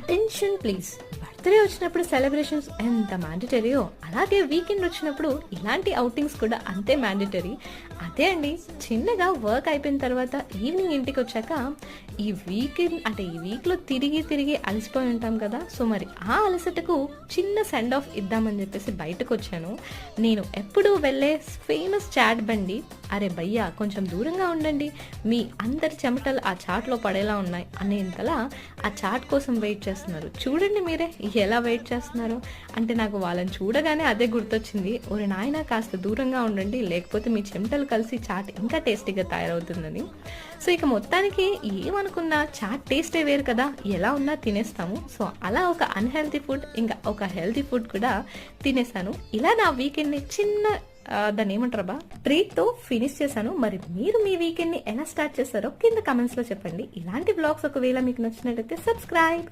Attention please. Birthday వచ్చినప్పుడు celebrations ఎంత మ్యాండటరీయో అలాగే వీకెండ్ వచ్చినప్పుడు ఇలాంటి అవుటింగ్స్ కూడా అంతే మ్యాండటరీ. అదే అండి, చిన్నగా వర్క్ అయిపోయిన తర్వాత ఈవినింగ్ ఇంటికి వచ్చాక ఈ వీకెండ్ అంటే ఈ వీక్లో తిరిగి తిరిగి అలసిపోయి ఉంటాం కదా. సో మరి ఆ అలసటకు చిన్న సెండ్ ఆఫ్ ఇద్దామని చెప్పేసి బయటకు వచ్చాను. నేను ఎప్పుడూ వెళ్ళే ఫేమస్ చాట్ బండి, అరే భయ్యా కొంచెం దూరంగా ఉండండి, మీ అందరి చెమటలు ఆ చాట్లో పడేలా ఉన్నాయి అనేంతలా ఆ చాట్ కోసం వెయిట్ చేస్తున్నారు. చూడండి మీరే ఎలా వెయిట్ చేస్తున్నారు అంటే నాకు వాళ్ళని చూడగానే అదే గుర్తొచ్చింది. ఒరే నాయన కాస్త దూరంగా ఉండండి, లేకపోతే మీ చెమటలు కలిసి చాట్ ఇంకా టేస్టీగా తయారవుతుందని. సో ఇక మొత్తానికి ఏమనుకున్నా చాట్ టేస్టే వేరు కదా, ఎలా ఉన్నా తినేస్తాము. సో అలా ఒక అన్హెల్తీ ఫుడ్ ఇంకా ఒక హెల్తీ ఫుడ్ కూడా తినేసాను. ఇలా నా వీకెండ్ని చిన్న దాన్ని ఏమంటారా ట్రీట్ తో ఫినిష్ చేశాను. మరి మీరు మీ వీకెండ్ ని ఎలా స్టార్ట్ చేస్తారో కింద కమెంట్స్ లో చెప్పండి. ఇలాంటి బ్లాగ్స్ ఒకవేళ మీకు నచ్చినట్లయితే సబ్స్క్రైబ్.